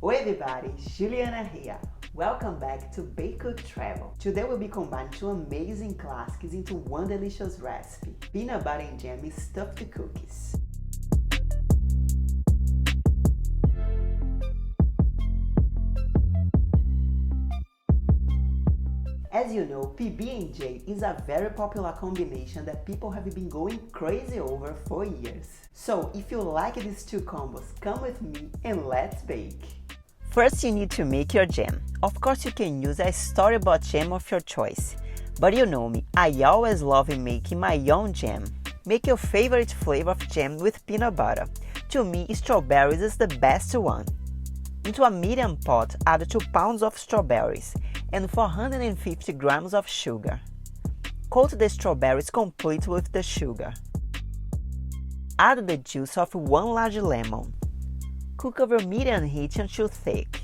Oi everybody, Juliana here. Welcome back to Bake Cook Travel. Today we'll be combining two amazing classics into one delicious recipe: peanut butter and jam stuffed cookies. As you know, PB&J is a very popular combination that people have been going crazy over for years. So if you like these two combos, come with me and let's bake! First, you need to make your jam. Of course, you can use a store-bought jam of your choice. But you know me, I always love making my own jam. Make your favorite flavor of jam with peanut butter. To me, strawberries is the best one. Into a medium pot, add 2 pounds of strawberries and 450 grams of sugar. Coat the strawberries completely with the sugar. Add the juice of 1 large lemon. Cook over medium heat until thick.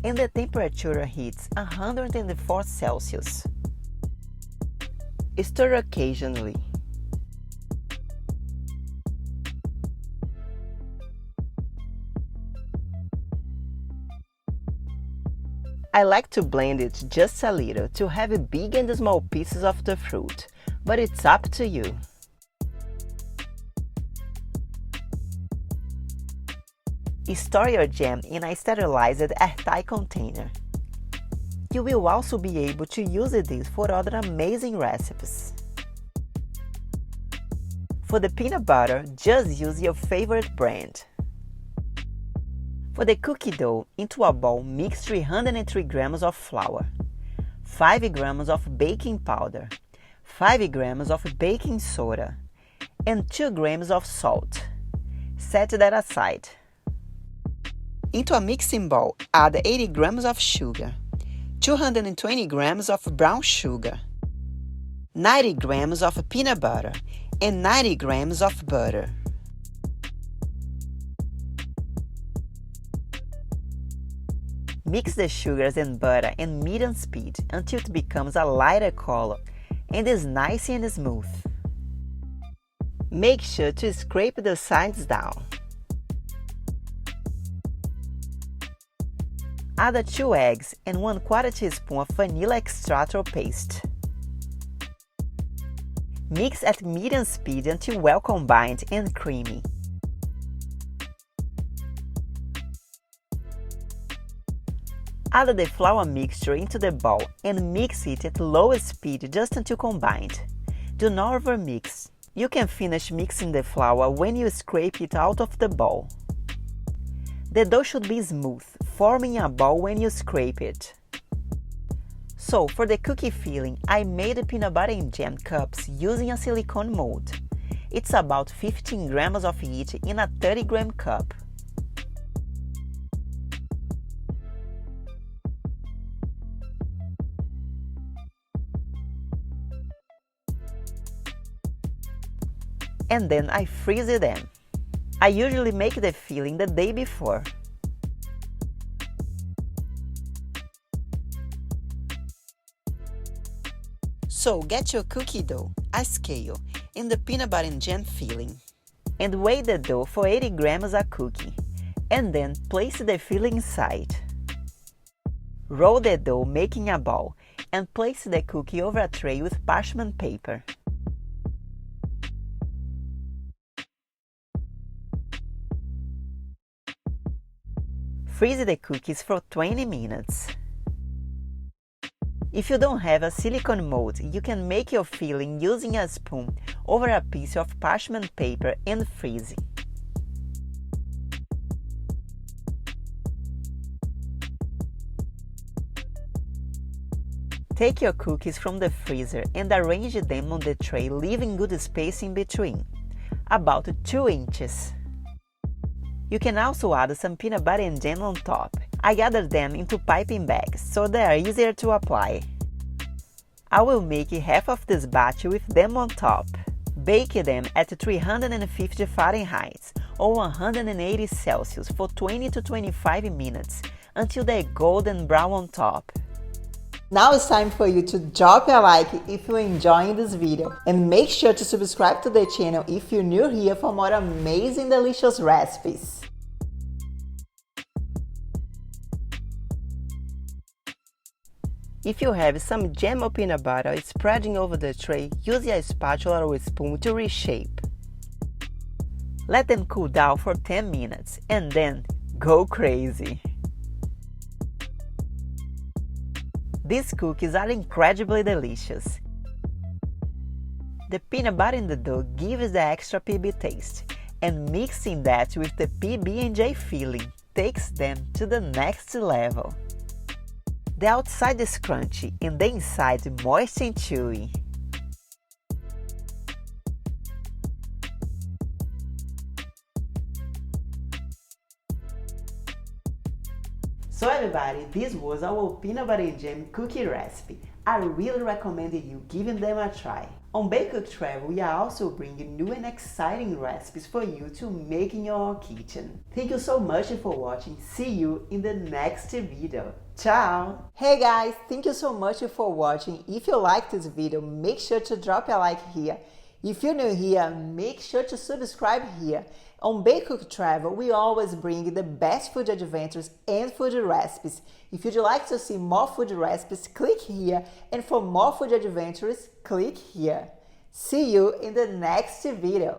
And the temperature heats 104 Celsius. Stir occasionally. I like to blend it just a little to have big and small pieces of the fruit, but it's up to you. Store your jam in a sterilized airtight container. You will also be able to use this for other amazing recipes. For the peanut butter, just use your favorite brand. For the cookie dough, into a bowl mix 303 grams of flour, 5 grams of baking powder, 5 grams of baking soda, and 2 grams of salt. Set that aside. Into a mixing bowl, add 80 grams of sugar, 220 grams of brown sugar, 90 grams of peanut butter, and 90 grams of butter. Mix the sugars and butter at medium speed until it becomes a lighter color and is nice and smooth. Make sure to scrape the sides down. Add 2 eggs and 1/4 teaspoon of vanilla extract or paste. Mix at medium speed until well combined and creamy. Add the flour mixture into the bowl and mix it at low speed just until combined. Do not overmix. You can finish mixing the flour when you scrape it out of the bowl. The dough should be smooth, forming a ball when you scrape it. So, for the cookie filling, I made the peanut butter and jam cups using a silicone mold. It's about 15 grams of each in a 30-gram cup. And then I freeze them. I usually make the filling the day before. So get your cookie dough, a scale, and the peanut butter and jam filling. And weigh the dough for 80 grams a cookie. And then place the filling inside. Roll the dough making a ball and place the cookie over a tray with parchment paper. Freeze the cookies for 20 minutes. If you don't have a silicone mold, you can make your filling using a spoon over a piece of parchment paper and freeze. Take your cookies from the freezer and arrange them on the tray, leaving good space in between, about 2 inches. You can also add some peanut butter and jam on top. I added them into piping bags so they are easier to apply. I will make half of this batch with them on top. Bake them at 350 Fahrenheit or 180 Celsius for 20 to 25 minutes until they're golden brown on top. Now it's time for you to drop a like if you're enjoying this video, and make sure to subscribe to the channel if you're new here for more amazing delicious recipes. If you have some jam or peanut butter spreading over the tray, use a spatula or a spoon to reshape. Let them cool down for 10 minutes and then go crazy! These cookies are incredibly delicious. The peanut butter in the dough gives the extra PB taste, and mixing that with the PB&J filling takes them to the next level. The outside is crunchy and the inside moist and chewy. So everybody, this was our peanut butter and jam cookie recipe. I really recommend you giving them a try. On Bake Cook Travel, we are also bringing new and exciting recipes for you to make in your kitchen. Thank you so much for watching. See you in the next video. Ciao! Hey guys, thank you so much for watching. If you liked this video, make sure to drop a like here. If you're new here, make sure to subscribe here. On Bake Cook Travel, we always bring the best food adventures and food recipes. If you'd like to see more food recipes, click here, and for more food adventures, click here. See you in the next video.